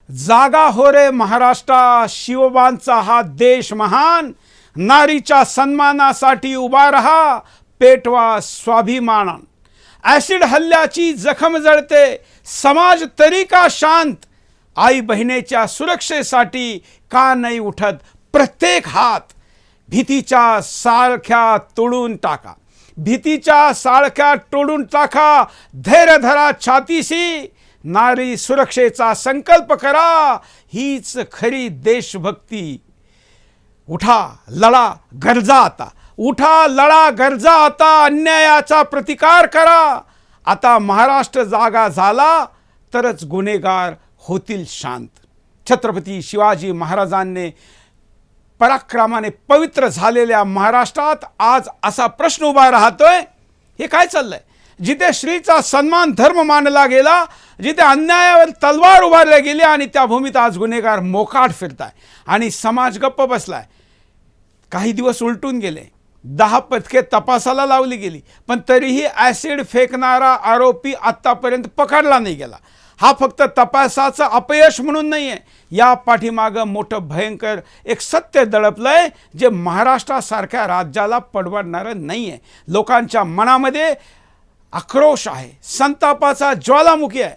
जागा हो रे महाराष्ट्रा, शिवबांचा हा देश महान. नारीच्या सन्मानासाठी उभा रहा, पेटवा स्वाभिमान. ॲसिड हल्ल्याची जखम जळते, समाज तरी का शांत. आई बहिणीच्या सुरक्षेसाठी का नाही उठत प्रत्येक हात. भीतीच्या साळख्या तोडून टाका, भीतीच्या साळख्या तोडून टाका. धैर्य धरा छातीशी, नारी सुरक्षेचा संकल्प करा. हीच खरी देशभक्ती. उठा लढा गरजा आता, उठा लढा गरजा आता. अन्यायाचा प्रतिकार करा. आता महाराष्ट्र जागा झाला तरच गुन्हेगार होतील शांत. छत्रपती शिवाजी महाराजांनी पराक्रमाने पवित्र झालेल्या महाराष्ट्रात आज असा प्रश्न उभा राहतोय, हे काय चाललंय? जिथे स्त्रीचा सन्मान धर्म मानला गेला, जिथे अन्यायावर तलवार उभारल्या गेली आणि त्या भूमीत आज गुन्हेगार मोकाट फिरताय आणि समाज गप्प बसलाय. काही दिवस उलटून गेले, 10 पथके तपासाला लावली गेली, पण तरीही ॲसिड फेकणारा आरोपी आत्तापर्यंत पकडला नाही गेला. हा फक्त तपासाचं अपयश म्हणून नाही आहे, या पाठीमागं मोठं भयंकर एक सत्य दडपलंय जे महाराष्ट्रासारख्या राज्याला परवडणारं नाही आहे. लोकांच्या मनामध्ये आक्रोश आहे, संतापाचा ज्वालामुखी आहे.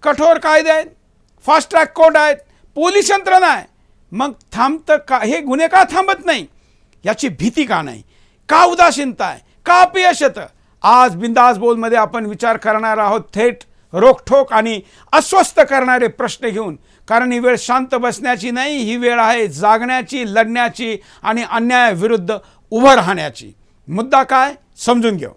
कठोर कायदे आहेत, फास्ट ट्रॅक कोर्ट आहेत, पोलीस यंत्रणा आहे. मग थांबतं का? हे गुन्हे का थांबत नाही? याची भीती का नाही? का उदासीनता आहे? का अपयश येतं? आज बिंदास बोलमध्ये आपण विचार करणार आहोत थेट रोखठोक आणि अस्वस्थ करणारे प्रश्न घेऊन. कारण ही वेळ शांत बसण्याची नाही, ही वेळ आहे जागण्याची, लढण्याची आणि अन्यायाविरुद्ध उभं राहण्याची. मुद्दा काय समजून घेऊ.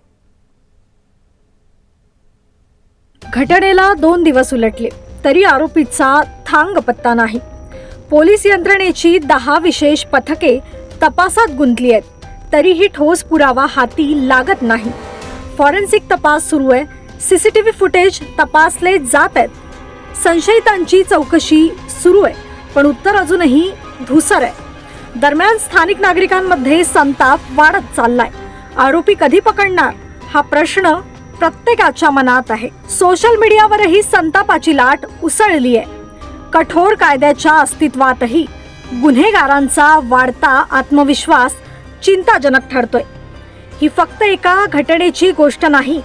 घटनेला 2 दिवस उलटले तरी आरोपीचा थांग पत्ता नाही. पोलीस यंत्रणेची 10 विशेष पथके तपासात गुंतली आहेत, तरीही ठोस पुरावा हाती लागत नाही. फॉरेन्सिक तपास सुरू आहे, सीसीटीव्ही फुटेज तपासले जात आहेत, संशयितांची चौकशी सुरू आहे, पण उत्तर अजूनही धूसर आहे. दरम्यान स्थानिक नागरिकांमध्ये संताप वाढत चाललाय. आरोपी कधी पकडणार हा प्रश्न प्रत्येकाच्या मनात आहे. सोशल मीडियावरही संतापाची लाट उसळली आहे. कठोर कायद्याच्या अस्तित्वातही गुन्हेगारांचा वाढता आत्मविश्वास चिंताजनक ठरतोय. ही फक्त एका घटनेची गोष्ट नाही,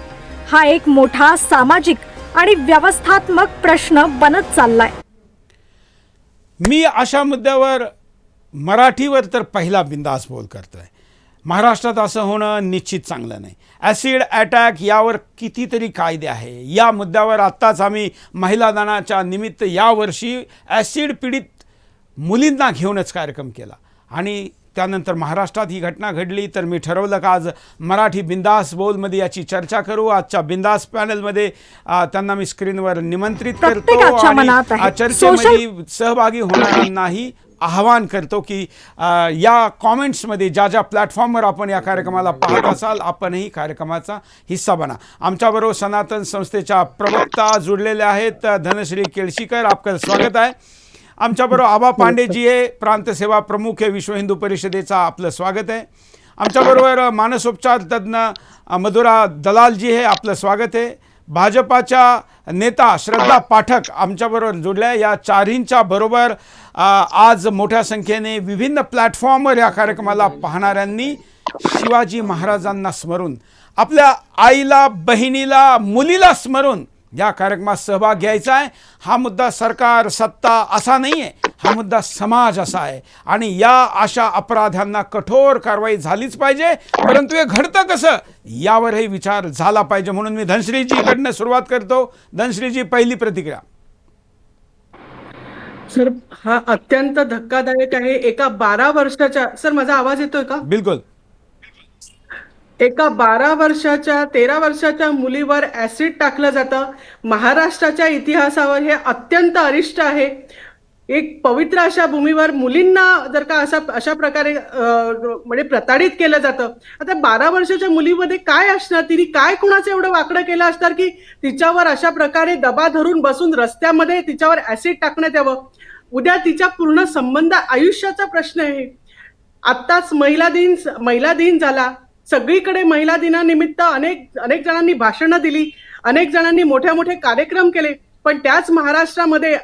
हा एक मोठा सामाजिक आणि व्यवस्थात्मक प्रश्न बनत चाललाय. मी अशा मुद्द्यावर मराठीवर तर पहिला बिंदास बोल करतोय. महाराष्ट्रात असं होणं निश्चित चांगलं नाही. ॲसिड अटॅक यावर कितीतरी कायदे आहे. या मुद्द्यावर आत्ताच आम्ही महिला दिनाच्या निमित्त यावर्षी ॲसिड पीडित मुलींना घेऊनच कार्यक्रम केला आणि त्यानंतर महाराष्ट्रात ही घटना घडली तर मी ठरवलं का आज मराठी बिंदास बोलमध्ये याची चर्चा करू. आजच्या बिंदास पॅनलमध्ये त्यांना मी स्क्रीनवर निमंत्रित करतो आणि चर्चेमध्ये सहभागी होणाऱ्यांनाही आवाहन करतो की या कॉमेंट्समध्ये ज्या ज्या प्लॅटफॉर्मवर आपण या कार्यक्रमाला पाहत असाल आपणही कार्यक्रमाचा हिस्सा बना. आमच्याबरोबर सनातन संस्थेच्या प्रवक्ता जुडलेले आहेत. धनश्री केळशीकर, आपलं स्वागत आहे. आमच्याबरोबर आबा पांडेजी आहे, प्रांतसेवा प्रमुख आहे विश्व हिंदू परिषदेचा, आपलं स्वागत आहे. आमच्याबरोबर मानसोपचार तज्ज्ञ मधुरा दलालजी आहे, आपलं स्वागत आहे. भाजपाच्या नेता श्रद्धा पाठक आमच्याबरोबर जोडल्या. या चारहींच्या बरोबर आज मोठ्या संख्येने विभिन्न प्लॅटफॉर्मवर या कार्यक्रमाला पाहणाऱ्यांनी शिवाजी महाराजांना स्मरून, आपल्या आईला, बहिणीला, मुलीला स्मरून या कार्यक्रमात सहभाग घ्यायचा आहे. हा मुद्दा सरकार सत्ता असा नाही आहे, हा मुद्दा समाज असा आहे आणि या अशा अपराध्यांना कठोर कारवाई झालीच पाहिजे. परंतु हे घडतं कसं यावरही विचार झाला पाहिजे. म्हणून मी धनश्रीजीकडनं सुरुवात करतो. धनश्रीजी, पहिली प्रतिक्रिया. सर, हा अत्यंत धक्कादायक आहे. एका 12 वर्षाच्या, सर माझा आवाज येतोय का? बिलकुल. एका 12 वर्षाच्या 13 वर्षाच्या मुलीवर ऍसिड टाकलं जातं. महाराष्ट्राच्या इतिहासावर हे अत्यंत अरिष्ट आहे. एक पवित्र अशा भूमीवर मुलींना जर का अशा प्रकारे म्हणजे प्रताडित केलं जातं. आता 12 वर्षाच्या मुलीमध्ये काय असणार, तिने काय कुणाचं एवढं वाकडं केलं असणार की तिच्यावर अशा प्रकारे दबा धरून बसून रस्त्यामध्ये तिच्यावर ऍसिड टाकण्यात यावं. उद्या तिच्या पूर्ण संबंध आयुष्याचा प्रश्न आहे. आत्ताच महिला दिन झाला. सगळीकडे महिला दिनानिमित्त अनेक जणांनी भाषणं दिली, अनेक जणांनी मोठे मोठे कार्यक्रम केले. पण त्याच महाराष्ट्रामध्ये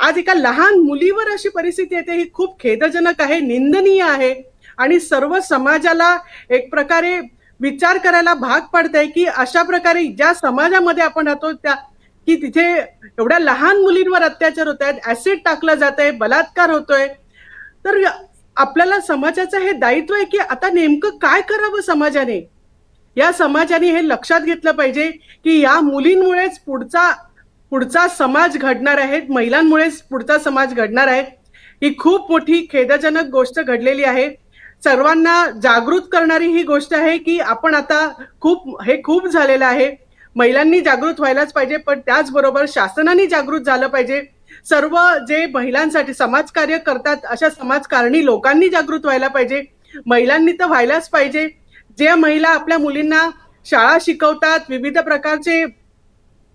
आज एका लहान मुलीवर अशी परिस्थिती येते, ही खूप खेदजनक आहे, निंदनीय आहे आणि सर्व समाजाला एक प्रकारे विचार करायला भाग पडतंय, की अशा प्रकारे ज्या समाजामध्ये आपण राहतो त्या की तिथे एवढ्या लहान मुलींवर अत्याचार होत आहेत, ऍसिड टाकलं जात आहे, बलात्कार होतोय. तर आपल्याला समाजाचं हे दायित्व आहे की आता नेमकं काय करावं समाजाने. या समाजाने हे लक्षात घेतलं पाहिजे की या मुलींमुळेच पुढचा पुढचा समाज घडणार आहे, महिलांमुळेच पुढचा समाज घडणार आहे. ही खूप मोठी खेदजनक गोष्ट घडलेली आहे. सर्वांना जागृत करणारी ही गोष्ट आहे की आपण आता खूप झालेलं आहे. महिलांनी जागृत व्हायलाच पाहिजे, पण त्याचबरोबर शासनाने जागृत झालं पाहिजे. सर्व जे महिलांसाठी समाजकार्य करतात अशा समाजकारणी लोकांनी जागृत व्हायला पाहिजे. महिलांनी तर व्हायलाच पाहिजे. ज्या महिला आपल्या मुलींना शाळा शिकवतात, विविध प्रकारचे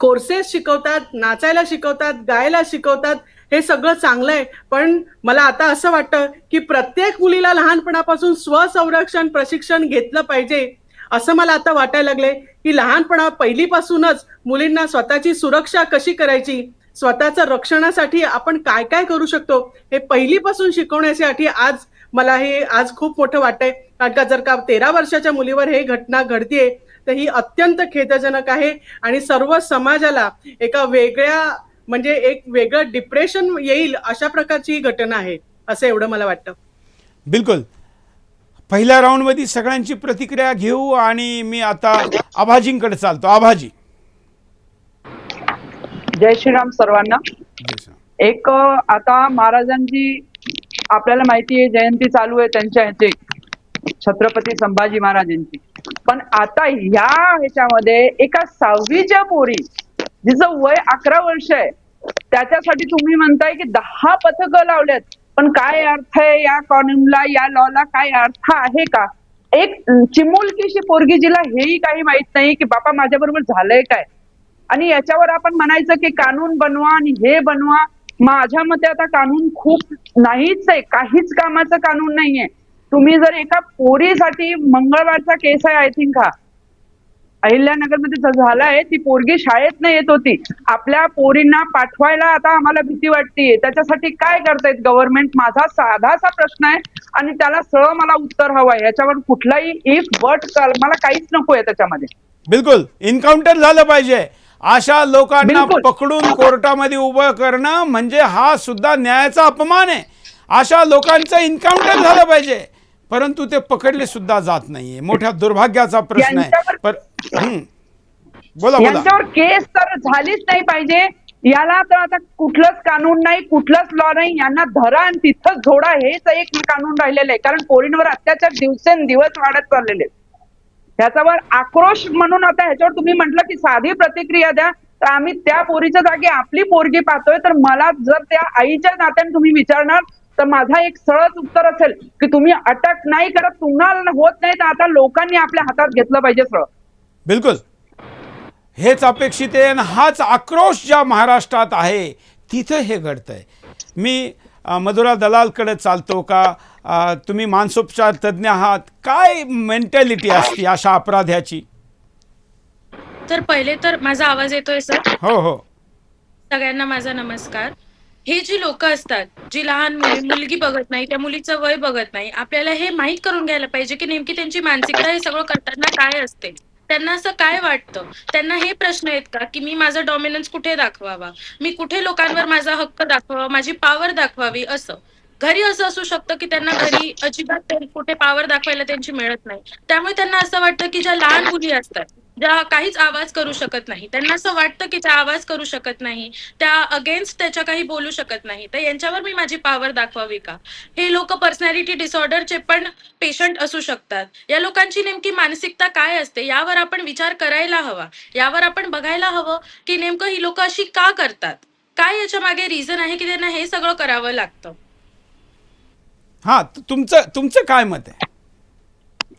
कोर्सेस शिकवतात, नाचायला शिकवतात, गायला शिकवतात, हे सगळं चांगलं आहे. पण मला आता असं वाटतं की प्रत्येक मुलीला लहानपणापासून स्वसंरक्षण प्रशिक्षण घेतलं पाहिजे, असं मला आता वाटायला लागले की लहानपणा पहिलीपासूनच मुलींना स्वतःची सुरक्षा कशी करायची, स्वतःच्या रक्षणासाठी आपण काय काय करू शकतो, हे पहिलीपासून शिकवण्यासाठी मला हे आज खूप मोठं वाटतंय. कारण का जर का 13 वर्षाच्या मुलीवर हे घटना घडतीये तर ही अत्यंत खेदजनक आहे आणि सर्व समाजाला एका एक वेगळं डिप्रेशन येईल अशा प्रकारची ही घटना आहे, असं एवढं मला वाटतं. बिलकुल. पहिल्या राऊंडमध्ये सगळ्यांची प्रतिक्रिया घेऊ आणि मी आता आभाजींकडे चालतो. आभाजी. जय श्रीराम सर्वांना. जय श्रीराम. एक आता महाराजांची आपल्याला माहिती आहे जयंती चालू आहे त्यांच्या ह्याची, छत्रपती संभाजी महाराजांची. पण आता ह्याच्यामध्ये एका 6वीच्या पोरी जिचं वय 11 वर्ष आहे त्याच्यासाठी तुम्ही म्हणताय की 10 पथकं लावल्यात. पण काय अर्थ आहे या कानूनला, या लॉला काय अर्थ आहे का? एक चिमुलकीशी पोरगी जिला हेही काही माहित नाही की बापा माझ्या बरोबर झालंय काय, आणि याच्यावर आपण म्हणायचं की कानून बनवा आणि हे बनवा. माझ्या मते आता कानून खूप नाहीच आहे, काहीच कामाचं कानून नाहीये. तुम्ही जर एका पोरीसाठी, मंगळवारचा केस आहे आय थिंक हा, अहिल्यानगरमध्ये झालाय, ती पोरगी शाळेत नाही येत होती, आपल्या पोरींना पाठवायला आता आम्हाला भीती वाटते. त्याच्यासाठी काय करतायत गव्हर्नमेंट? माझा साधासा प्रश्न आहे आणि त्याला सरळ मला उत्तर हवं आहे. याच्यावर कुठलाही इफ बट मला काहीच नको आहे त्याच्यामध्ये. बिलकुल एन्काउंटर झालं पाहिजे. अशा लोकांना बिलकुल. पकडून कोर्टामध्ये उभं करणं म्हणजे हा सुद्धा न्यायाचा अपमान आहे. अशा लोकांचं एन्काउंटर झालं पाहिजे, परंतु ते पकडले सुद्धा जात नाहीये. मोठ्या दुर्भाग्याचा प्रश्न आहे. बोला. यांच्यावर केस तर झालीच नाही पाहिजे. याला तर आता कुठलंच कानून नाही, कुठलंच लॉ नाही. यांना धरा आणि तिथंच झोडा, हेच एक कानून राहिलेलं आहे. कारण पोरींवर अत्याचार दिवसेंदिवस वाढत चाललेले. ह्याच्यावर आक्रोश म्हणून आता ह्याच्यावर तुम्ही म्हटलं की साधी प्रतिक्रिया द्या, तर आम्ही त्या पोरीच्या जागी आपली पोरगी पाहतोय. तर मला जर त्या आईच्या नात्याने तुम्ही विचारणार तर माझा एक सरळ उत्तर असेल की तुम्ही अटक नाही करत, तुम्हाला होत नाही तर आता लोकांनी आपल्या हातात घेतलं पाहिजे सरळ. बिलकुल हेच अपेक्षित आहे आणि हाच आक्रोश ज्या महाराष्ट्रात आहे तिथं हे घडतंय. मी मधुरा दलालकडे चालतो. का तुम्ही मानसोपचार तज्ज्ञ आहात, काय मेंटॅलिटी असते अशा अपराध्याची? तर पहिले तर माझा आवाज येतोय सर? हो. सगळ्यांना माझा नमस्कार. हे जी लोक असतात, जी लहान मुलगी बघत नाही, त्या मुलीचं वय बघत नाही, आपल्याला हे माहीत करून घ्यायला पाहिजे की नेमकी त्यांची मानसिकता हे सगळं करताना काय असते. त्यांना असं काय वाटतं? त्यांना हे प्रश्न आहेत का की मी माझा डॉमिनन्स कुठे दाखवावा, मी कुठे लोकांवर माझा हक्क दाखवावा, माझी पॉवर दाखवावी. असं घरी असं असू शकतं की त्यांना घरी अजिबात कुठे पॉवर दाखवायला त्यांची मिळत नाही. त्यामुळे त्यांना असं वाटतं की ज्या लहान मुली असतात, ज्या काहीच आवाज करू शकत नाही, त्यांना असं वाटतं की त्या आवाज करू शकत नाही, त्या अगेन्स्ट त्याच्या काही बोलू शकत नाही, तर यांच्यावर मी माझी पॉवर दाखवावी का? हे लोक पर्सनॅलिटी डिसऑर्डरचे पण पेशंट असू शकतात. या लोकांची नेमकी मानसिकता काय असते यावर आपण विचार करायला हवा. यावर आपण बघायला हवं की नेमकं ही लोक अशी का करतात, काय याच्या मागे रिझन आहे की त्यांना हे सगळं करावं लागतं. हा, तुमचं काय मत आहे?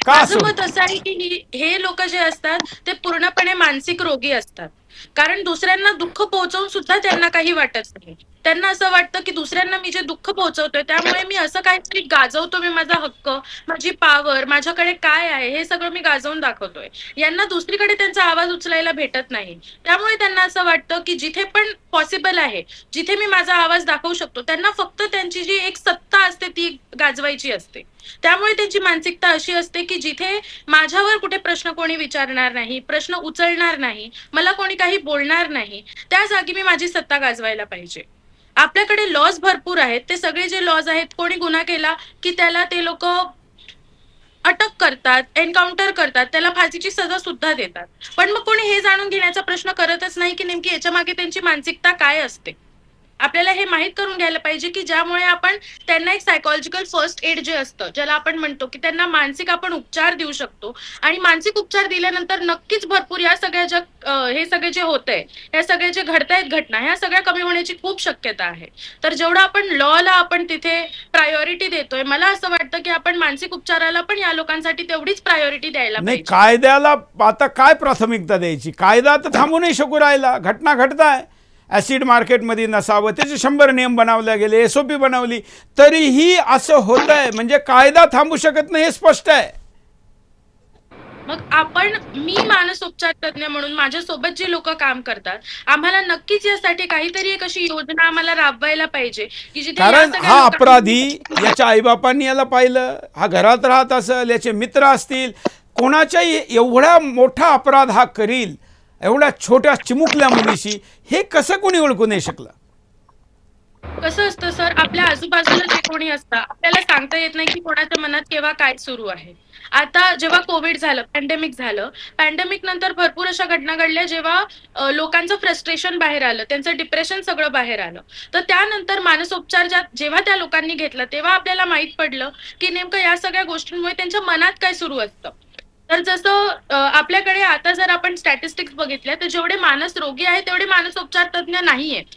माझं मत असं आहे की हे लोक जे असतात ते पूर्णपणे मानसिक रोगी असतात. कारण दुसऱ्यांना दुःख पोहोचवून सुद्धा त्यांना काही वाटत नाही. त्यांना असं वाटतं की दुसऱ्यांना मी जे दुःख पोहोचवतोय त्यामुळे मी असं काहीतरी गाजवतो, मी माझा हक्क, माझी पॉवर, माझ्याकडे काय आहे हे सगळं मी गाजवून दाखवतोय. यांना दुसरीकडे त्यांचा आवाज उचलायला भेटत नाही. त्यामुळे त्यांना असं वाटतं की जिथे पण पॉसिबल आहे, जिथे मी माझा आवाज दाखवू शकतो, त्यांना फक्त त्यांची जी एक सत्ता असते ती गाजवायची असते. त्यामुळे त्यांची मानसिकता अशी असते की जिथे माझ्यावर कुठे प्रश्न कोणी विचारणार नाही, प्रश्न उचलणार नाही, मला कोणी काही बोलणार नाही, त्या जागी मी माझी सत्ता गाजवायला पाहिजे. आपल्याकडे लॉज भरपूर आहेत. ते सगळे जे लॉज आहेत, कोणी गुन्हा केला की त्याला ते लोक अटक करतात, एन्काउंटर करतात, त्याला फाशीची सजा सुद्धा देतात. पण मग कोणी हे जाणून घेण्याचा प्रश्न करतच नाही की नेमकी याच्या मागे त्यांची मानसिकता काय असते. आपल्याला हे माहित करून घ्यायला पाहिजे की ज्यामुळे आपण त्यांना एक सायकोलॉजिकल फर्स्ट एड जे असतं, ज्याला आपण म्हणतो की त्यांना मानसिक आपण उपचार देऊ शकतो. आणि मानसिक उपचार दिल्यानंतर नक्कीच भरपूर या सगळ्या ज्या हे सगळे जे होतंय, या सगळे जे घडतायत घटना, ह्या सगळ्या कमी होण्याची खूप शक्यता आहे. तर जेवढं आपण लॉला आपण तिथे प्रायोरिटी देतोय, मला असं वाटतं की आपण मानसिक उपचाराला पण या लोकांसाठी तेवढीच प्रायोरिटी द्यायला नाही, पाहिजे. कायद्याला आता काय प्राथमिकता द्यायची? कायदा तर थांबू नाही शकू राहिला, घटना घडताय. ॲसिड मार्केटमध्ये नसावं, त्याचे 100 नियम बनवले गेले, SOP बनवली, तरीही असं होत आहे. म्हणजे कायदा थांबू शकत नाही हे स्पष्ट आहे. मग मी मानसोपचार तज्ञ म्हणून माझ्यासोबत जे लोक काम करतात, आम्हाला नक्कीच यासाठी काहीतरी एक अशी योजना आम्हाला राबवायला पाहिजे की जिथे या कारण सगळ्या हा लोकांना- अपराधी, याच्या आईबापांनी याला पाहिलं, हा घरात राहत असेल, याचे मित्र असतील, कोणाच्याही एवढा मोठा अपराध हा करील एवढ्या छोट्या चिमुकल्या मुलीशी, हे कसं कोणी ओळखू नाही शकलं? कसं असतं सर, आपल्या आजूबाजूला जे कोणी असतं, आपल्याला सांगता येत नाही की कोणाच्या मनात केव्हा काय सुरू आहे. आता जेव्हा कोविड झालं, पॅन्डेमिक झालं, पॅन्डेमिक नंतर भरपूर अशा घटना घडल्या जेव्हा लोकांचं फ्रस्ट्रेशन बाहेर आलं, त्यांचं डिप्रेशन सगळं बाहेर आलं. तर त्यानंतर मानसोपचार जेव्हा त्या लोकांनी घेतला, तेव्हा आपल्याला माहित पडलं की नेमकं या सगळ्या गोष्टींमुळे त्यांच्या मनात काय सुरू असतं. तर जसं आपल्याकडे आता जर आपण स्टॅटिस्टिक्स बघितल्या, तर जेवढे मानस रोगी आहेत तेवढे मानसोपचार तज्ञ नाहीयेत.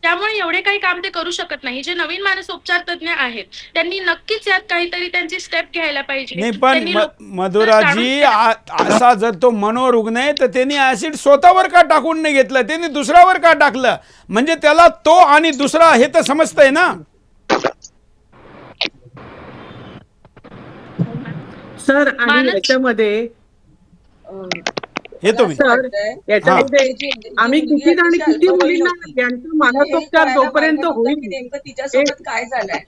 त्यामुळे एवढे काही काम ते करू शकत नाही. जे नवीन मानसोपचार तज्ञ आहेत, त्यांनी नक्कीच यात काहीतरी त्यांची स्टेप घ्यायला पाहिजे. नाही, पण त्यांनी मधुराजी, असा जर तो मनोरुग्ण आहे तर त्यांनी ऍसिड स्वतःवर का टाकून नाही घेतलं, त्यांनी दुसऱ्यावर का टाकलं? म्हणजे त्याला तो आणि दुसरा हे तर समजतंय ना. सर आणि याच्यामध्ये येतो मी. सर याच्यामध्ये आम्ही किती आणि किती मुलींना यांचा मानसोपचार जोपर्यंत होईल, नेमकं तिच्यासोबत काय झालंय.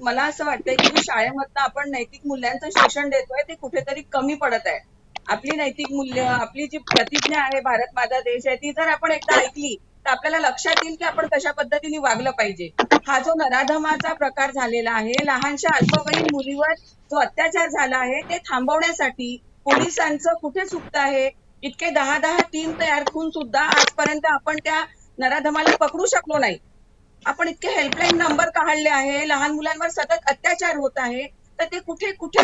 मला असं वाटतंय की शाळेमधनं आपण नैतिक मूल्यांचं शिक्षण देतोय ते कुठेतरी कमी पडत आहे. आपली नैतिक मूल्य, आपली जी प्रतिज्ञा आहे, भारत माझा देश आहे, ती जर आपण एकदा ऐकली तर आपल्याला लक्षात येईल की आपण कशा पद्धतीने वागलं पाहिजे. हा जो नराधमाचा प्रकार झालेला आहे, लहानशा अल्पवयीन मुलीवर जो अत्याचार झाला आहे, ते थांबवण्यासाठी पोलिसांचं कुठे चुकतं आहे? इतके 10 टीम तयार करून सुद्धा आजपर्यंत आपण त्या नराधमाला पकडू शकलो नाही. आपण इतके हेल्पलाईन नंबर काढले आहे, लहान मुलांवर सतत अत्याचार होत आहे, तर ते कुठे कुठे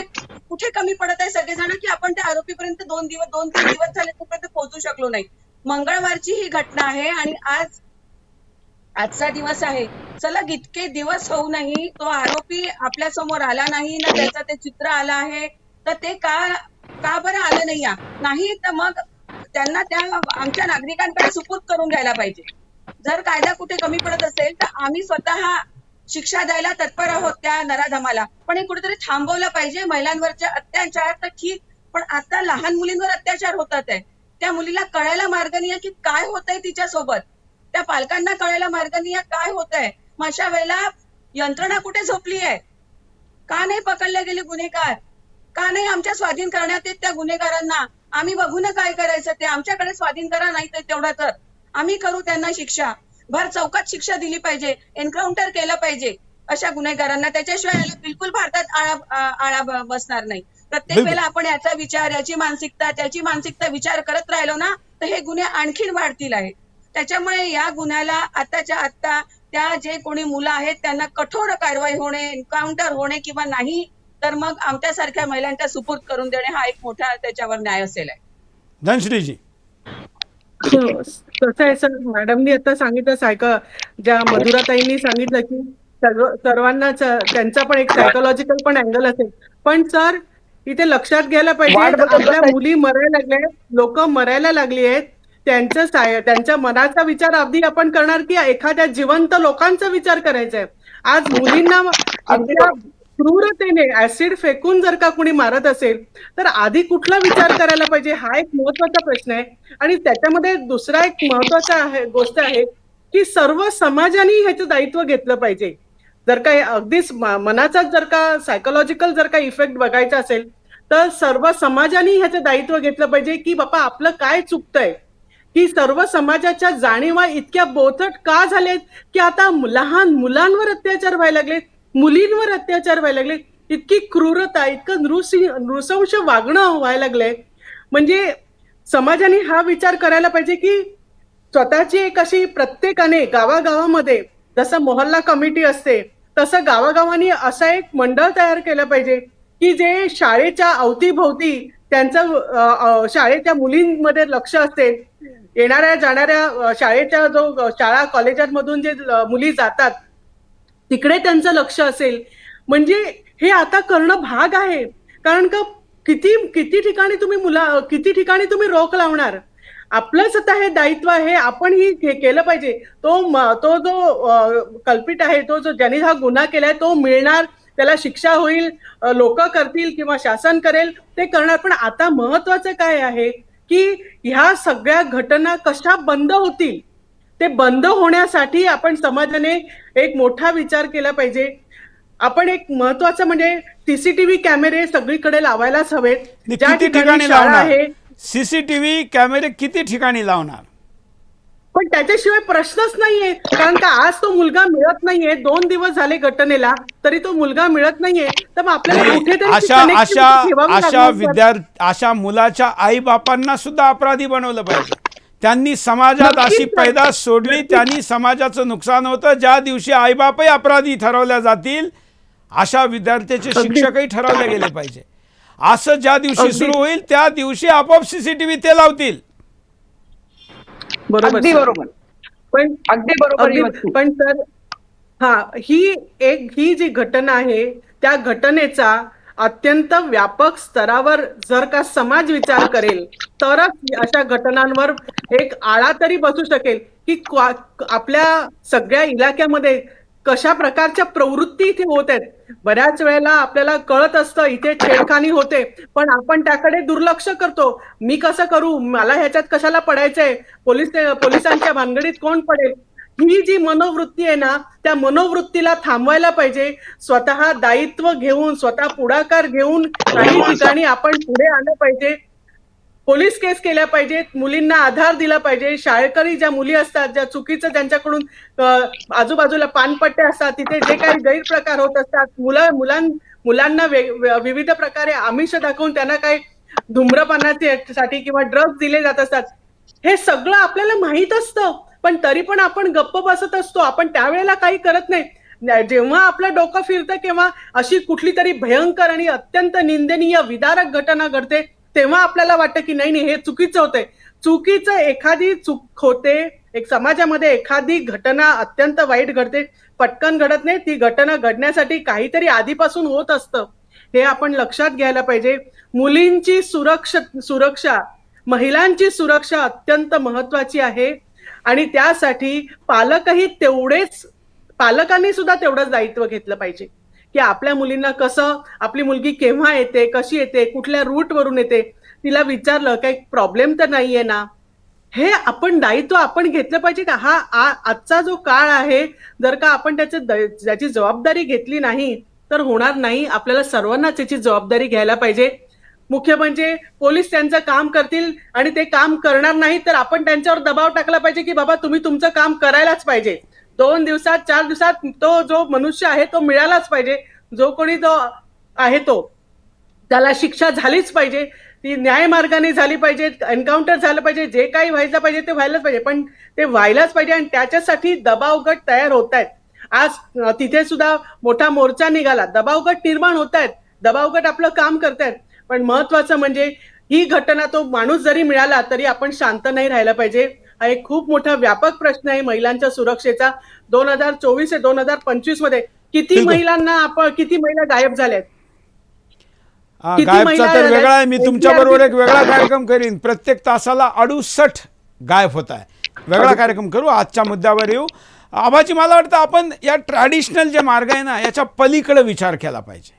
कुठे कमी पडत आहे सगळेजण की आपण त्या आरोपीपर्यंत 2-3 दिवस झाले तोपर्यंत पोहोचू शकलो नाही. मंगळवारची ही घटना आहे आणि आजचा दिवस आहे. चला, इतके दिवस होऊनही तो आरोपी आपल्या समोर आला नाही ना, त्याचं ते चित्र आलं आहे, तर ते का बरं आलं नाही तर मग त्यांना त्या आमच्या नागरिकांकडे सुपूर्द करून द्यायला पाहिजे. जर कायदा कुठे कमी पडत असेल तर आम्ही स्वतः शिक्षा द्यायला तत्पर आहोत त्या नराधमाला, पण हे कुठेतरी थांबवलं पाहिजे. महिलांवरचे अत्याचार तर ठीक, पण आता लहान मुलींवर अत्याचार होतात आहे. त्या मुलीला कळायला मार्ग नाही की काय होतंय तिच्यासोबत, त्या पालकांना कळायला मार्ग नाही काय होतंय. मग अशा वेळेला यंत्रणा कुठे झोपली आहे? का नाही पकडले गेले गुन्हेगार? का नाही आमच्या स्वाधीन करण्यात येत त्या गुन्हेगारांना? आम्ही बघू ना काय करायचं ते, आमच्याकडे स्वाधीन करा, नाही तर तेवढा तर आम्ही करू त्यांना शिक्षा. भर चौकात शिक्षा दिली पाहिजे, एन्काउंटर केलं पाहिजे अशा गुन्हेगारांना. त्याच्याशिवाय याला बिलकुल भारतात आळा बसणार नाही. प्रत्येक वेळेला आपण याचा विचार, त्याची मानसिकता विचार करत राहिलो ना, तर हे गुन्हे आणखीन वाढतील आहे. त्याच्यामुळे या गुन्ह्याला आताच्या आत्ता त्या जे कोणी मुलं आहेत त्यांना कठोर कारवाई होणे, एन्काउंटर होणे किंवा नाही तर मग आमच्यासारख्या महिलांच्या सुपूर्द करून देणे हा एक मोठा त्याच्यावर न्याय असेल. धनश्रीजी, कसं आहे सर, मॅडमनी आता सांगितलं, ज्या मधुराताईंनी सांगितलं की सर्वांनाच त्यांचा पण एक सायकोलॉजिकल पण अँगल असेल. पण सर, इथे लक्षात घ्यायला पाहिजे, आपल्या मुली मरायला लागल्या, लोक मरायला लागली आहेत, त्यांच्या मनाचा विचार अगदी आपण करणार की एखाद्या जिवंत लोकांचा विचार करायचा आहे. आज मुलींना इतक्या क्रूरतेने ऍसिड फेकून जर का कुणी मारत असेल तर आधी कुठला विचार करायला पाहिजे हा एक महत्वाचा प्रश्न आहे. आणि त्याच्यामध्ये दुसरा एक महत्वाचा गोष्ट आहे की सर्व समाजाने ह्याचं दायित्व घेतलं पाहिजे. जर का अगदीच मनाचा जर का सायकोलॉजिकल जर का इफेक्ट बघायचा असेल तर सर्व समाजाने ह्याचं दायित्व घेतलं पाहिजे की बाबा आपलं काय चुकतंय, की सर्व समाजाच्या जाणीवा इतक्या बोथट का झालेत की आता लहान मुलांवर अत्याचार व्हायला लागलेत, मुलींवर अत्याचार व्हायला लागले, इतकी क्रूरता, इतकं नृशंस वागणं व्हायला लागलंय. म्हणजे समाजाने हा विचार करायला पाहिजे की स्वतःची एक अशी प्रत्येकाने गावागावामध्ये जसं मोहल्ला कमिटी असते तसं गावागावांनी असा एक मंडळ तयार केलं पाहिजे की जे शाळेच्या अवतीभोवती त्यांचं शाळेच्या मुलींमध्ये लक्ष असते. येणाऱ्या जाणाऱ्या शाळेच्या शाळा कॉलेजांमधून जे मुली जातात तिकडे त्यांचं लक्ष असेल. म्हणजे हे आता करणं भाग आहे. कारण का किती ठिकाणी तुम्ही रोख लावणार. आपलंच आता हे दायित्व आहे, आपण हे केलं पाहिजे. तो जो कल्पित आहे, तो जो ज्याने हा गुन्हा केलाय तो मिळणार, त्याला शिक्षा होईल, लोक करतील किंवा शासन करेल ते करणार. पण आता महत्वाचं काय आहे की ह्या सगळ्या घटना कशा बंद होतील, ते बंद होण्यासाठी आपण समाजाने एक मोठा विचार केला पाहिजे. आपण एक महत्वाचं म्हणजे सीसीटीव्ही कॅमेरे सगळीकडे लावायलाच हवेत. ज्या ठिकाणी शाळा आहे सीसीटीव्ही कॅमेरे किती ठिकाणी लावणार, पण त्याच्याशिवाय प्रश्नच नाहीये. कारण का आज तो मुलगा मिळत नाहीये, 2 दिवस झाले घटनेला तरी तो मुलगा मिळत नाहीये. तर मग आपल्याला कुठेतरी अशा मुलाच्या आई बापांना सुद्धा अपराधी बनवलं पाहिजे. त्यांनी समाजात अशी पैदास सोडली, त्यांनी समाजाचं नुकसान होतं. ज्या दिवशी आईबापही अपराधी ठरवल्या जातील अशा विद्यार्थ्याचे शिक्षकही ठरवले गेले पाहिजे. असं ज्या दिवशी सुरू होईल त्या दिवशी आपोआप सीसीटीव्ही ते लावतील. अगदी बरोबर. पण सर ही जी घटना आहे त्या घटनेचा अत्यंत व्यापक स्तरावर जर का समाज विचार करेल तरच अशा घटनांवर एक आळा तरी बसू शकेल की आपल्या सगळ्या इलाक्यामध्ये कशा प्रकारच्या प्रवृत्ती इथे होत आहेत. बऱ्याच वेळेला आपल्याला कळत असतं इथे छेडखानी होते पण आपण त्याकडे दुर्लक्ष करतो. मी कसं करू, मला ह्याच्यात कशाला पडायचंय, पोलिसांच्या भानगडीत कोण पडेल. ही जी मनोवृत्ती आहे ना त्या मनोवृत्तीला थांबवायला पाहिजे. स्वतः दायित्व घेऊन, स्वतः पुढाकार घेऊन काही ठिकाणी आपण पुढे आलं पाहिजे. पोलीस केस केल्या पाहिजेत, मुलींना आधार दिला पाहिजे. शाळकरी ज्या मुली असतात, ज्या चुकीचं त्यांच्याकडून आजूबाजूला पानपट्ट्या असतात, तिथे जे काही गैरप्रकार होत असतात, मुलांना विविध प्रकारे आमिष दाखवून त्यांना काही धूम्रपानासाठी किंवा ड्रग्ज दिले जात असतात. हे सगळं आपल्याला माहित असतं पण तरी पण आपण गप्प बसत असतो. आपण त्यावेळेला काही करत नाही. जेव्हा आपलं डोकं फिरतं किंवा अशी कुठली तरी भयंकर आणि अत्यंत निंदनीय विदारक घटना घडते तेव्हा आपल्याला वाटतं की नाही हे चुकीचं होतंय. चुकीचं एखादी चूक होते, एक समाजामध्ये एखादी घटना अत्यंत वाईट घडते, पटकन घडत नाही. ती घटना घडण्यासाठी काहीतरी आधीपासून होत असतं, हे आपण लक्षात घ्यायला पाहिजे. मुलींची सुरक्षा, महिलांची सुरक्षा अत्यंत महत्वाची आहे आणि त्यासाठी पालकांनी सुद्धा तेवढंच दायित्व घेतलं पाहिजे की आपल्या मुलींना कसं, आपली मुलगी केव्हा येते, कशी येते, कुठल्या रूट वरून येते, तिला विचारलं काही प्रॉब्लेम तर नाहीये ना, हे आपण दायित्व आपण घेतलं पाहिजे. का हा आजचा जो काळ आहे जर का आपण त्याची जबाबदारी घेतली नाही तर होणार नाही. आपल्याला सर्वांनाच याची जबाबदारी घ्यायला पाहिजे. मुख्य म्हणजे पोलीस त्यांचं काम करतील आणि ते काम करणार नाही तर आपण त्यांच्यावर दबाव टाकला पाहिजे की बाबा तुम्ही तुमचं काम करायलाच पाहिजे. 2 दिवसात 4 दिवसात तो जो मनुष्य आहे तो मिळालाच पाहिजे. जो कोणी तो आहे तो त्याला शिक्षा झालीच पाहिजे. ती न्यायमार्गाने झाली पाहिजे, एन्काउंटर झालं पाहिजे, जे काही व्हायचं पाहिजे ते व्हायलाच पाहिजे. पण ते व्हायलाच पाहिजे आणि त्याच्यासाठी दबाव गट तयार होत आहेत. आज तिथे सुद्धा मोठा मोर्चा निघाला, दबाव गट निर्माण होत आहेत, दबाव गट आपलं काम करतायत. पण महत्वाचं म्हणजे ही घटना, तो माणूस जरी मिळाला तरी आपण शांत नाही राहायला पाहिजे. हा एक खूप मोठा व्यापक प्रश्न आहे महिलांच्या सुरक्षेचा. 2024 ते 2025 मध्ये किती महिला गायब झाल्यात. गायबचा तर वेगळा आहे. मी तुमच्या बरोबर एक वेगळा कार्यक्रम करीन. प्रत्येक तासाला 68 गायब होत आहे. वेगळा कार्यक्रम करू, आजच्या मुद्द्यावर येऊ. आबाजी, मला वाटतं आपण या ट्रॅडिशनल जे मार्ग आहे ना याच्या पलीकडे विचार केला पाहिजे.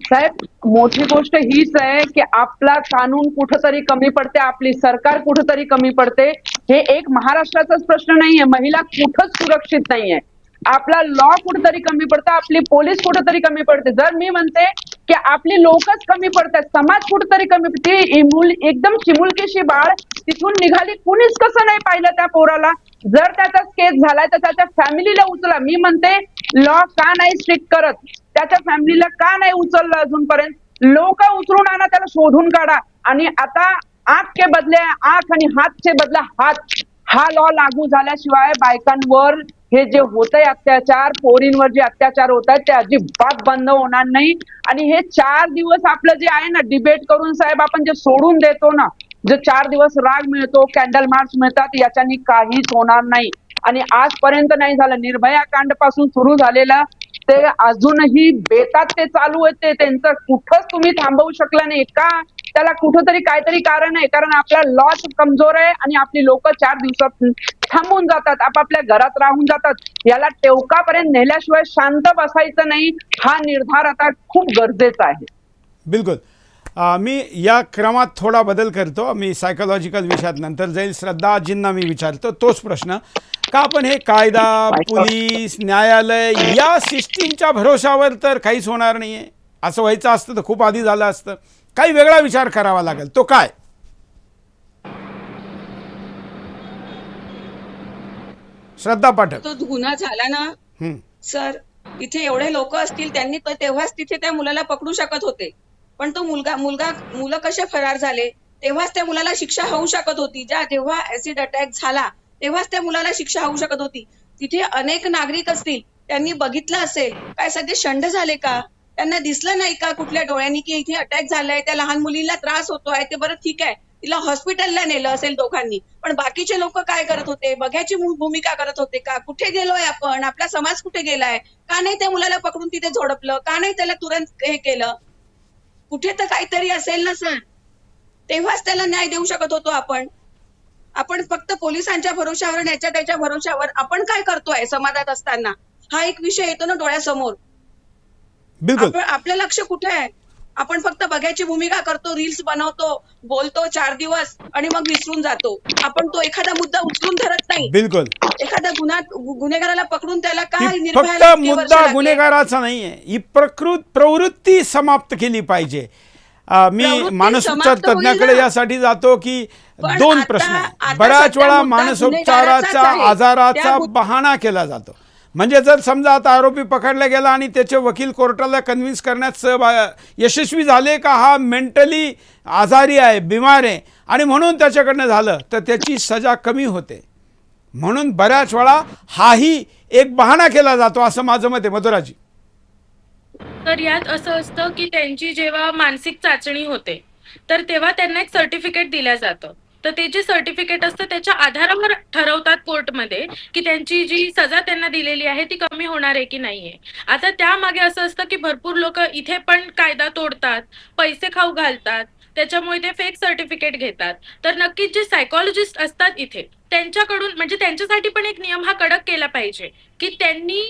साहेब, मोठी गोष्ट हीच आहे की आपला कानून कुठंतरी कमी पडते, आपली सरकार कुठंतरी कमी पडते. हे एक महाराष्ट्राचाच प्रश्न नाहीये, महिला कुठंच सुरक्षित नाहीये. आपला लॉ कुठंतरी कमी पडतं, आपली पोलीस कुठंतरी कमी पडते. जर मी म्हणते की आपली लोकच कमी पडतात, समाज कुठंतरी कमी पडते. एकदम चिमुलकीशी बाळ तिथून निघाली, कुणीच कसं नाही पाहिलं त्या पोराला. जर त्याचा केस झालाय तर त्याच्या फॅमिलीला उचला. मी म्हणते लॉ का नाही स्ट्रिक्ट करत, त्याच्या फॅमिलीला का नाही उचललं अजूनपर्यंत. लोक उचलून आणा, त्याला शोधून काढा. आणि आता आंख के बदले आंख आणि हात के बदला हात हा लॉ लागू झाल्याशिवाय बायकांवर हे जे होतंय अत्याचार, पोरींवर जे अत्याचार होत आहेत ते अजिबात बंद होणार नाही. आणि हे 4 दिवस आपलं जे आहे ना डिबेट करून साहेब आपण जे सोडून देतो ना, जे 4 दिवस राग मिळतो, कॅन्डल मार्च मिळतात, याच्यानी काहीच होणार नाही. आणि आजपर्यंत नाही झालं. निर्भया कांड पासून सुरू झालेलं ते अजूनही बेतात ते चालू आहे. ते त्यांचं कुठंच तुम्ही थांबवू शकला नाही का? त्याला कुठंतरी काहीतरी कारण आहे. कारण आपला लॉच कमजोर आहे आणि आपली लोक 4 दिवसात थांबून जातात, आपापल्या घरात राहून जातात. याला टेवकापर्यंत नेल्याशिवाय शांत बसायचं नाही. हा निर्धार आता खूप गरजेचा आहे. बिलकुल. मी या क्रमात थोडा बदल करतो. मी सायकोलॉजिकल विषयात नंतर जाईल. श्रद्धाजींना मी विचारतो तोच प्रश्न, का आपण हे कायदा, पोलीस, न्यायालय या सिस्टीमच्या भरोशावर तर काहीच होणार नाही आहे. असं व्हायचं असतं तर खूप आधी झालं असतं. काही वेगळा विचार करावा लागेल. तो काय? श्रद्धा पाठक. तो गुन्हा झाला ना सर, इथे एवढे लोक असतील, त्यांनी तेव्हाच तिथे त्या मुलाला पकडू शकत होते. पण तो मुलं कसे फरार झाले, तेव्हाच त्या मुलाला शिक्षा होऊ शकत होती. जेव्हा ऍसिड अटॅक झाला तेव्हाच त्या मुलाला शिक्षा होऊ शकत होती. तिथे अनेक नागरिक असतील, त्यांनी बघितलं असेल, काय सगळे शंड झाले का? त्यांना दिसलं नाही का कुठल्या डोळ्यांनी की इथे अटॅक झालाय, त्या लहान मुलीला त्रास होतोय? ते बरं ठीक आहे, तिला हॉस्पिटलला नेलं असेल दोघांनी, पण बाकीचे लोक काय करत होते? बघ्याची भूमिका करत होते का? कुठे गेलोय आपण? आपला समाज कुठे गेलाय? का नाही त्या मुलाला पकडून तिथे झोडपलं? का नाही त्याला तुरंत हे केलं? कुठे तर काहीतरी असेल ना सर, तेव्हाच त्याला न्याय देऊ शकत होतो आपण. आपण फक्त पोलिसांच्या भरोशावर, याच्या त्याच्या भरोशावर आपण काय करतोय समाजात असताना, हा एक विषय येतो ना डोळ्यासमोर. आपलं लक्ष कुठे आहे? आपण फक्त बघायची भूमिका करतो, रील्स बनवतो, बोलतो 4 दिवस आणि मग विसरून जातो. आपण तो एखादा मुद्दा उचलून धरत नाही. बिलकुल. एखादा गुन्हेगाराला पकडून त्याला काय फक्त मुद्दा गुन्हेगाराचा नाहीये, ही प्रवृत्ती समाप्त केली पाहिजे. मी मानसोपचार तज्ञाकडे यासाठी जातो की 2 प्रश्न आहे. बऱ्याच वेळा मानसोपचाराचा आजाराचा बहाणा केला जातो. म्हणजे जर समजा आता आरोपी पकडला गेला आणि त्याचे वकील कोर्टाला कन्व्हिन्स करण्यात यशस्वी झाले का हा मेंटली आजारी आहे, बिमार आहे आणि म्हणून त्याच्याकडनं झालं, तर त्याची सजा कमी होते. म्हणून बऱ्याच वेळा हाही एक बहाणा केला जातो, असं माझं मत आहे. मधुराजी. तर यात असं असतं की त्यांची जेव्हा मानसिक चाचणी होते तर तेव्हा त्यांना एक सर्टिफिकेट दिलं जातं. तर ते जे सर्टिफिकेट असतं त्याच्या आधारावर ठरवतात कोर्टमध्ये की त्यांची जी सजा त्यांना दिलेली आहे ती कमी होणार आहे की नाहीये. आता त्यामागे असं असतं की भरपूर लोक इथे पण कायदा तोडतात, पैसे खाऊ घालतात, त्याच्यामुळे ते फेक सर्टिफिकेट घेतात. तर नक्कीच जे सायकोलॉजिस्ट असतात इथे त्यांच्याकडून, म्हणजे त्यांच्यासाठी पण एक नियम हा कडक केला पाहिजे की त्यांनी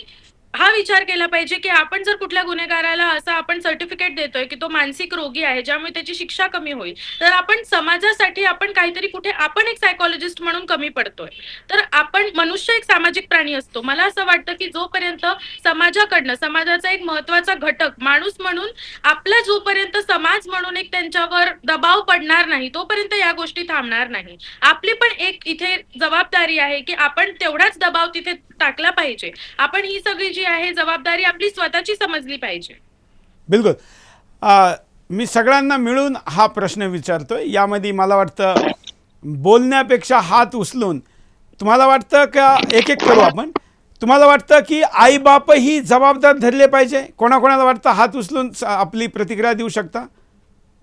हा विचार केला पाहिजे की आपण जर कुठल्या गुन्हेगाराला असं आपण सर्टिफिकेट देतोय की तो मानसिक रोगी आहे ज्यामुळे त्याची शिक्षा कमी होईल, तर आपण समाजासाठी आपण काहीतरी कुठे आपण एक सायकोलॉजिस्ट म्हणून कमी पडतोय. तर आपण मनुष्य एक सामाजिक प्राणी असतो. मला असं वाटतं की जोपर्यंत समाजाकडनं, समाजाचा एक महत्वाचा घटक माणूस म्हणून आपला जोपर्यंत समाज म्हणून एक त्यांच्यावर दबाव पडणार नाही तोपर्यंत या गोष्टी थांबणार नाही. आपली पण एक इथे जबाबदारी आहे की आपण तेवढाच दबाव तिथे टाकला पाहिजे. आपण ही सगळी जी आहे जबाबदारी आपली स्वतःची समजली पाहिजे. बिलकुल. मी सगळ्यांना मिळून हा प्रश्न विचारतोय. यामध्ये मला वाटतं बोलण्यापेक्षा हात उचलून, तुम्हाला वाटतं का एक एक करू आपण, तुम्हाला वाटतं की आई बापही जबाबदार धरले पाहिजे? कोणाकोणाला वाटतं? हात उचलून आपली प्रतिक्रिया देऊ शकता.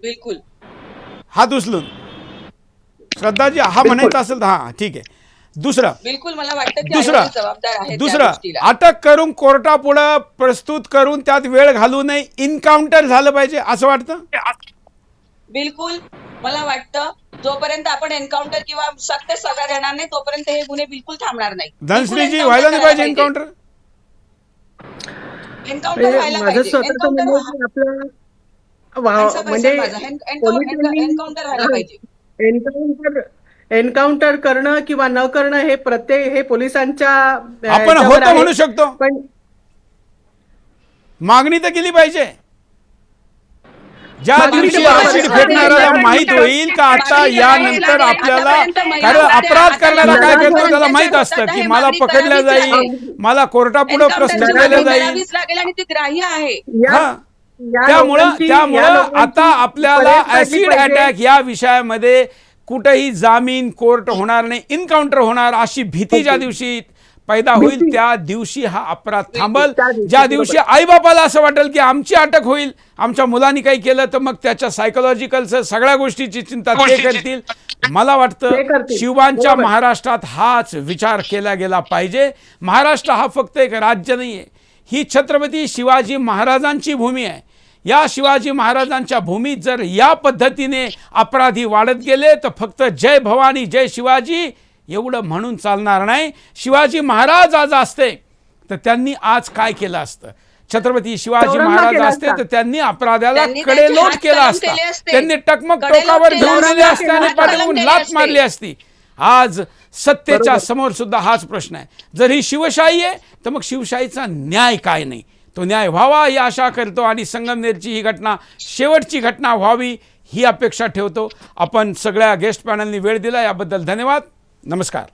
बिलकुल हात उचलून. श्रद्धाजी हा म्हणायचं असेल तर हा ठीक आहे. दुसरं, बिलकुल मला वाटतं की जबाबदार आहे. दुसरं, अटक करून कोर्टापुढे प्रस्तुत करून त्यात वेळ घालू नये, इन्काउंटर झालं पाहिजे असं वाटतं. बिलकुल मला वाटतं जोपर्यंत आपण एन्काउंटर किंवा सक्त सजा देणार नाही तोपर्यंत हे गुन्हे बिलकुल थांबणार नाही. धनश्रीजी, व्हायला नाही पाहिजे एन्काउंटर? एन्काउंटर व्हायला माझं पाहिजे. स्वतःचं म्हणणं आहे की म्हणजे एन्काउंटर व्हायला पाहिजे. एन्काउंटर करणं किंवा न करणं हे प्रत्येक हे पोलिसांच्या आपण ह्याच्यावर होतं आहे. म्हणू शकतो, पण मागणी तर केली पाहिजे. ज्या मागणी दिवशी तर बरोबर ऍसिड आहे. फेकणाऱ्याला माहित होईल का आता यानंतर आपल्याला कारण अपराध करणारा काय करतो त्याला माहित असतं की मला पकडलं जाईल, मला कोर्टापुढे प्रस्तुत केलं जाईल. लागेल आणि ती ग्राह्य आहे. हा, त्यामुळं आता आपल्याला ऍसिड अटॅक या विषयामध्ये कुठेही जामीन कोर्ट होणार नाही, इनकाउंटर होणार अशी भीती ज्या दिवशी पैदा होईल त्या दिवशी हा अपराध थांबल. ज्या दिवशी आईबापाला असं वाटेल की आमची अटक होईल, आमच्या मुलांनी काही केलं, तर मग त्याच्या सायकोलॉजिकल सगळ्या गोष्टीची चिंता ते करतील. मला वाटतं शिवबांच्या महाराष्ट्रात हाच विचार केला गेला पाहिजे. महाराष्ट्र हा फक्त एक राज्य नाही आहे, ही छत्रपती शिवाजी महाराजांची भूमी आहे. या शिवाजी महाराजांच्या भूमीत जर या पद्धतीने अपराधी वाढत गेले तर फक्त जय भवानी जय शिवाजी एवढं म्हणून चालणार नाही. शिवाजी महाराज आज असते तर त्यांनी आज काय केलं असतं? छत्रपती शिवाजी महाराज असते तर त्यांनी अपराध्याला कडेलोट केला असता, त्यांनी टकमक टोकावर घेऊन दिले असते आणि पाठवून लाथ मारली असती. आज सत्तेच्या समोर सुद्धा हाच प्रश्न आहे. जर ही शिवशाही आहे तर मग शिवशाहीचा न्याय काय नाही, तो न्याय व्हावा ही आशा करतो आणि संगमनेरची ही घटना शेवटची घटना व्हावी ही अपेक्षा ठेवतो. आपण सगळ्या गेस्ट पॅनलनी वेळ दिला याबद्दल धन्यवाद. नमस्कार.